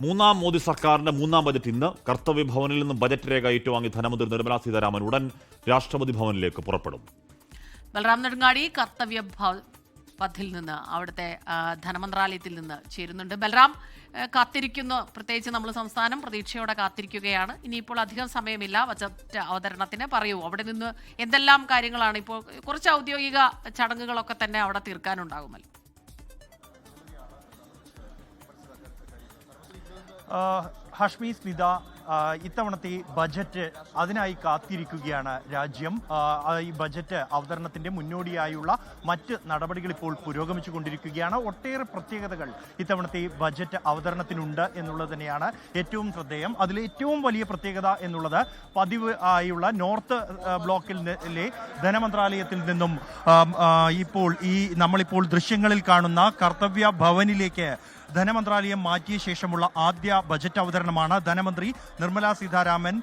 മൂന്നാം മോദി സർക്കാരിന്റെ മൂന്നാം ബജറ്റ് ഇന്ന് കർത്തവ്യ ഭവനിൽ നിന്നും ബജറ്റ് രേഖ ഏറ്റുവാങ്ങി ധനമന്ത്രി നിർമ്മലാ സീതാരാമൻ ഉടൻ രാഷ്ട്രപതി ഭവനിലേക്ക് പുറപ്പെടും. ബൽറാം നെടുങ്ങാടി കർത്തവ്യ പഥിൽ നിന്ന് അവിടുത്തെ ധനമന്ത്രാലയത്തിൽ നിന്ന് ചേരുന്നുണ്ട്. ബൽറാം, കാത്തിരിക്കുന്നു, പ്രത്യേകിച്ച് നമ്മൾ സംസ്ഥാനം പ്രതീക്ഷയോടെ കാത്തിരിക്കുകയാണ്. ഇനിയിപ്പോൾ അധികം സമയമില്ല ബജറ്റ് അവതരണത്തിന്. പറയൂ, അവിടെ നിന്ന് എന്തെല്ലാം കാര്യങ്ങളാണ് ഇപ്പോൾ? കുറച്ച് ഔദ്യോഗിക ചടങ്ങുകളൊക്കെ തന്നെ അവിടെ തീർക്കാനുണ്ടാകുമല്ലോ. ഹാഷ്മി, സ്മിത, ഇത്തവണത്തെ ബജറ്റ് അതിനായി കാത്തിരിക്കുകയാണ് രാജ്യം. ഈ ബജറ്റ് അവതരണത്തിന്റെ മുന്നോടിയായുള്ള മറ്റ് നടപടികൾ ഇപ്പോൾ പുരോഗമിച്ചു കൊണ്ടിരിക്കുകയാണ്. ഒട്ടേറെ പ്രത്യേകതകൾ ഇത്തവണത്തെ ബജറ്റ് അവതരണത്തിനുണ്ട് എന്നുള്ളത് തന്നെയാണ് ഏറ്റവും ശ്രദ്ധേയം. അതിലെ ഏറ്റവും വലിയ പ്രത്യേകത എന്നുള്ളത് പതിവ് ആയുള്ള നോർത്ത് ബ്ലോക്കിലെ ധനമന്ത്രാലയത്തിൽ നിന്നും നമ്മളിപ്പോൾ ദൃശ്യങ്ങളിൽ കാണുന്ന കർത്തവ്യ ഭവനിലേക്ക് ധനമന്ത്രാലയം മാറ്റിയ ശേഷമുള്ള ആദ്യ ബജറ്റ് അവതരണമാണ്. ധനമന്ത്രി നിർമ്മലാ സീതാരാമൻ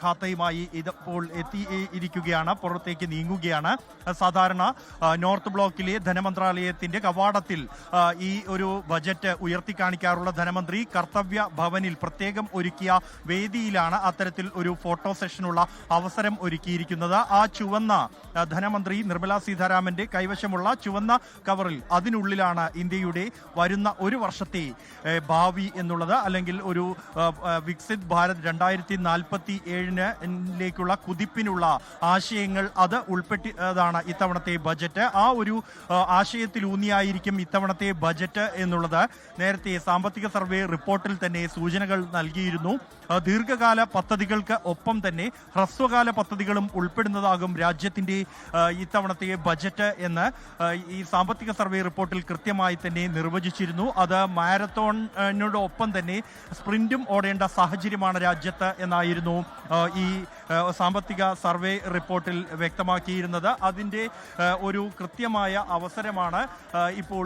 ഖാത്തയുമായി ഇപ്പോൾ എത്തിയിരിക്കുകയാണ്, പുറത്തേക്ക് നീങ്ങുകയാണ്. സാധാരണ നോർത്ത് ബ്ലോക്കിലെ ധനമന്ത്രാലയത്തിന്റെ കവാടത്തിൽ ഈ ഒരു ബജറ്റ് ഉയർത്തിക്കാണിക്കാറുള്ള ധനമന്ത്രി കർത്തവ്യ ഭവനിൽ പ്രത്യേകം ഒരുക്കിയ വേദിയിലാണ് അത്തരത്തിൽ ഒരു ഫോട്ടോ സെഷനുള്ള അവസരം ഒരുക്കിയിരിക്കുന്നത്. ആ ചുവന്ന ധനമന്ത്രി നിർമ്മലാ സീതാരാമന്റെ കൈവശമുള്ള ചുവന്ന കവറിൽ അതിനുള്ളിലാണ് ഇന്ത്യയുടെ വരുന്ന ഒരു വർഷത്തെ ഭാവി എന്നുള്ളത്, അല്ലെങ്കിൽ ഒരു വികസിത് ഭാരത് 2047-ലേക്കുള്ള കുതിപ്പിനുള്ള ആശയങ്ങൾ അത് ഉൾപ്പെട്ടതാണ് ഇത്തവണത്തെ ബജറ്റ്. ആ ഒരു ആശയത്തിലൂന്നിയായിരിക്കും ഇത്തവണത്തെ ബജറ്റ് എന്നുള്ളത് നേരത്തെ സാമ്പത്തിക സർവേ റിപ്പോർട്ടിൽ തന്നെ സൂചനകൾ നൽകിയിരുന്നു. ദീർഘകാല പദ്ധതികൾക്ക് ഒപ്പം തന്നെ ഹ്രസ്വകാല പദ്ധതികളും ഉൾപ്പെടുന്നതാകും രാജ്യത്തിന്റെ ഇത്തവണത്തെ ബജറ്റ് എന്ന് ഈ സാമ്പത്തിക സർവേ റിപ്പോർട്ടിൽ കൃത്യമായി തന്നെ നിർവചിച്ചിരുന്നു. അത് മാരത്തോണിനോടൊപ്പം തന്നെ സ്പ്രിന്റും ഓടേണ്ട സാഹചര്യമാണ് രാജ്യത്ത് എന്നായിരുന്നു ഈ സാമ്പത്തിക സർവേ റിപ്പോർട്ടിൽ വ്യക്തമാക്കിയിരുന്നത്. അതിൻ്റെ ഒരു കൃത്യമായ അവസരമാണ് ഇപ്പോൾ,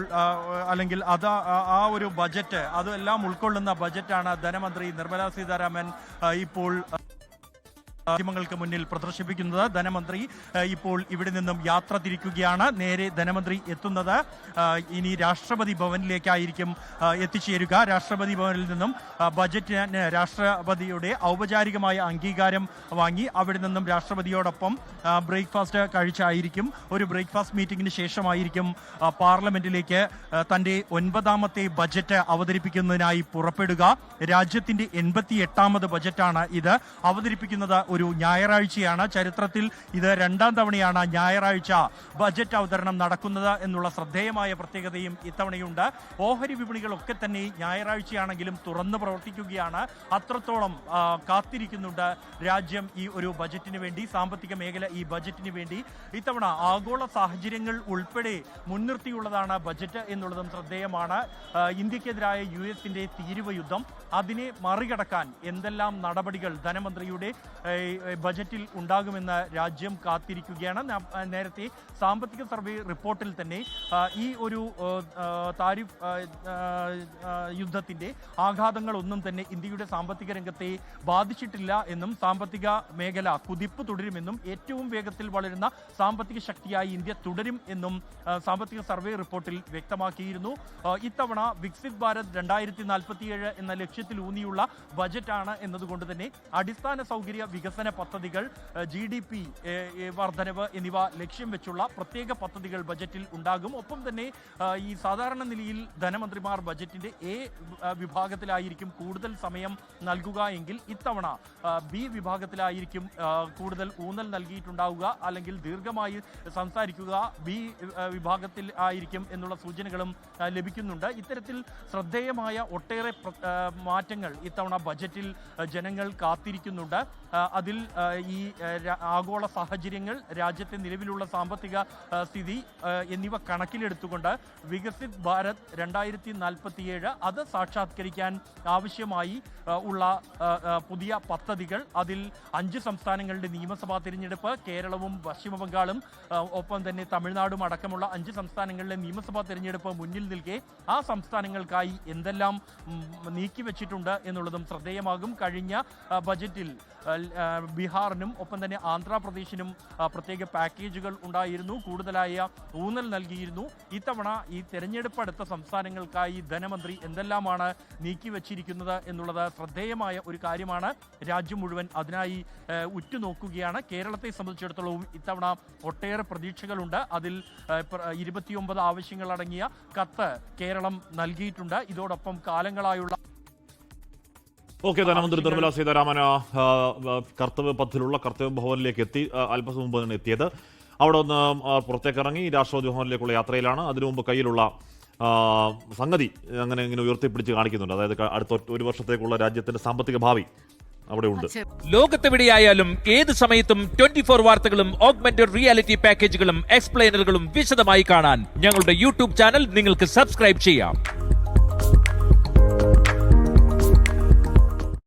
അല്ലെങ്കിൽ അത് ആ ഒരു ബജറ്റ് അതെല്ലാം ഉൾക്കൊള്ളുന്ന ബജറ്റാണ് ധനമന്ത്രി നിർമ്മലാ സീതാരാമൻ ഇപ്പോൾ മാധ്യമങ്ങൾക്ക് മുന്നിൽ പ്രദർശിപ്പിക്കുന്നത്. ധനമന്ത്രി ഇപ്പോൾ ഇവിടെ നിന്നും യാത്ര തിരിക്കുകയാണ്. നേരെ ധനമന്ത്രി എത്തുന്നത് ഇനി രാഷ്ട്രപതി ഭവനിലേക്കായിരിക്കും എത്തിച്ചേരുക. രാഷ്ട്രപതി ഭവനിൽ നിന്നും ബജറ്റിന് രാഷ്ട്രപതിയുടെ ഔപചാരികമായ അംഗീകാരം വാങ്ങി അവിടെ നിന്നും രാഷ്ട്രപതിയോടൊപ്പം ബ്രേക്ക്ഫാസ്റ്റ് കഴിച്ചായിരിക്കും, ഒരു ബ്രേക്ക്ഫാസ്റ്റ് മീറ്റിംഗിന് ശേഷമായിരിക്കും പാർലമെന്റിലേക്ക് തന്റെ 9ാമത്തെ ബജറ്റ് അവതരിപ്പിക്കുന്നതിനായി പുറപ്പെടുക. രാജ്യത്തിന്റെ 88ാമത് ബജറ്റാണ് ഇത്. അവതരിപ്പിക്കുന്നത് ഒരു ഞായറാഴ്ചയാണ്. ചരിത്രത്തിൽ ഇത് 2ാം തവണയാണ് ഞായറാഴ്ച ബജറ്റ് അവതരണം നടക്കുന്നത് എന്നുള്ള ശ്രദ്ധേയമായ പ്രത്യേകതയും ഇത്തവണയുണ്ട്. ഓഹരി വിപണികളൊക്കെ തന്നെ ഞായറാഴ്ചയാണെങ്കിലും തുറന്നു പ്രവർത്തിക്കുകയാണ്. അത്രത്തോളം കാത്തിരിക്കുന്നുണ്ട് രാജ്യം ഈ ഒരു ബജറ്റിന് വേണ്ടി, സാമ്പത്തിക മേഖല ഈ ബജറ്റിന് വേണ്ടി. ഇത്തവണ ആഗോള സാഹചര്യങ്ങൾ ഉൾപ്പെടെ മുൻനിർത്തിയുള്ളതാണ് ബജറ്റ് എന്നുള്ളതും ശ്രദ്ധേയമാണ്. ഇന്ത്യക്കെതിരായ US-ന്റെ തീരുവ യുദ്ധം, അതിനെ മറികടക്കാൻ എന്തെല്ലാം നടപടികൾ ധനമന്ത്രിയുടെ ബജറ്റിൽ ഉണ്ടാകുമെന്ന് രാജ്യം കാത്തിരിക്കുകയാണ്. നേരത്തെ സാമ്പത്തിക സർവേ റിപ്പോർട്ടിൽ തന്നെ ഈ ഒരു താരിഫ് യുദ്ധത്തിന്റെ ആഘാതങ്ങളൊന്നും തന്നെ ഇന്ത്യയുടെ സാമ്പത്തിക രംഗത്തെ ബാധിച്ചിട്ടില്ല എന്നും സാമ്പത്തിക മേഖല കുതിപ്പ് തുടരുമെന്നും ഏറ്റവും വേഗത്തിൽ വളരുന്ന സാമ്പത്തിക ശക്തിയായി ഇന്ത്യ തുടരും എന്നും സാമ്പത്തിക സർവേ റിപ്പോർട്ടിൽ വ്യക്തമാക്കിയിരുന്നു. ഇത്തവണ വികസിത് ഭാരത് 2047 എന്ന ലക്ഷ്യത്തിൽ ഊന്നിയുള്ള ബജറ്റാണ് എന്നതുകൊണ്ട് തന്നെ അടിസ്ഥാന സൗകര്യ വികസന പദ്ധതികൾ, GDP വർധനവ് എന്നിവ ലക്ഷ്യം വെച്ചുള്ള പ്രത്യേക പദ്ധതികൾ ബജറ്റിൽ ഉണ്ടാകും. ഒപ്പം തന്നെ ഈ സാധാരണ നിലയിൽ ധനമന്ത്രിമാർ ബജറ്റിന്റെ A വിഭാഗത്തിലായിരിക്കും കൂടുതൽ സമയം നൽകുക എങ്കിൽ ഇത്തവണ B വിഭാഗത്തിലായിരിക്കും കൂടുതൽ ഊന്നൽ നൽകിയിട്ടുണ്ടാവുക, അല്ലെങ്കിൽ ദീർഘമായി സംസാരിക്കുക B വിഭാഗത്തിൽ ആയിരിക്കും എന്നുള്ള സൂചനകളും ലഭിക്കുന്നുണ്ട്. ഇത്തരത്തിൽ ശ്രദ്ധേയമായ ഒട്ടേറെ മാറ്റങ്ങൾ ഇത്തവണ ബജറ്റിൽ ജനങ്ങൾ കാത്തിരിക്കുന്നുണ്ട്. അതിൽ ഈ ആഗോള സാഹചര്യങ്ങൾ, രാജ്യത്തെ നിലവിലുള്ള സാമ്പത്തിക സ്ഥിതി എന്നിവ കണക്കിലെടുത്തുകൊണ്ട് വികസിത് ഭാരത് 2047 അത് സാക്ഷാത്കരിക്കാൻ ആവശ്യമായി ഉള്ള പുതിയ പദ്ധതികൾ, അതിൽ 5 സംസ്ഥാനങ്ങളുടെ നിയമസഭാ തിരഞ്ഞെടുപ്പ്, കേരളവും പശ്ചിമ ബംഗാളും ഒപ്പം തന്നെ തമിഴ്നാടും അടക്കമുള്ള 5 സംസ്ഥാനങ്ങളിലെ നിയമസഭാ തിരഞ്ഞെടുപ്പ് മുന്നിൽ നിൽക്കെ ആ സംസ്ഥാനങ്ങൾക്കായി എന്തെല്ലാം നീക്കിവെച്ചിട്ടുണ്ട് എന്നുള്ളതും ശ്രദ്ധേയമാകും. കഴിഞ്ഞ ബജറ്റിൽ ബീഹാറിനും ഒപ്പം തന്നെ ആന്ധ്രാപ്രദേശിനും പ്രത്യേക പാക്കേജുകൾ ഉണ്ടായിരുന്നു, കൂടുതലായ ഊന്നൽ നൽകിയിരുന്നു. ഇത്തവണ ഈ തെരഞ്ഞെടുപ്പ് അടുത്ത സംസ്ഥാനങ്ങൾക്കായി ധനമന്ത്രി എന്തെല്ലാമാണ് നീക്കിവച്ചിരിക്കുന്നത് എന്നുള്ളത് ശ്രദ്ധേയമായ ഒരു കാര്യമാണ്. രാജ്യം മുഴുവൻ അതിനായി ഉറ്റുനോക്കുകയാണ്. കേരളത്തെ സംബന്ധിച്ചിടത്തോളം ഇത്തവണ ഒട്ടേറെ പ്രതീക്ഷകളുണ്ട്. അതിൽ 29 ആവശ്യങ്ങളടങ്ങിയ കത്ത് കേരളം നൽകിയിട്ടുണ്ട്. ഇതോടൊപ്പം കാലങ്ങളായുള്ള ഓക്കെ, ധനമന്ത്രി നിർമ്മല സീതാരാമൻ കർത്തവ്യ പഥിലുള്ള കർത്തവ്യ ഭവനിലേക്ക് എത്തി. അല്പസം മുമ്പ് തന്നെ എത്തിയത്. അവിടെ നിന്ന് പുറത്തേക്കിറങ്ങി രാഷ്ട്രപതി ഭവനിലേക്കുള്ള യാത്രയിലാണ്. അതിനു മുമ്പ് കയ്യിലുള്ള സംഗതി അങ്ങനെ ഇങ്ങനെ ഉയർത്തിപ്പിടിച്ച് കാണിക്കുന്നുണ്ട്. അതായത് അടുത്ത 1 വർഷത്തേക്കുള്ള രാജ്യത്തിന്റെ സാമ്പത്തിക ഭാവി അവിടെ ഉണ്ട്. ലോകത്തെവിടെയായാലും ഏത് സമയത്തും 24 വാർത്തകളും ഓഗ്മെന്റഡ് റിയാലിറ്റി പാക്കേജുകളും എക്സ്പ്ലെയിനറുകളും വിശദമായി കാണാൻ ഞങ്ങളുടെ യൂട്യൂബ് ചാനൽ നിങ്ങൾക്ക് സബ്സ്ക്രൈബ് ചെയ്യാം.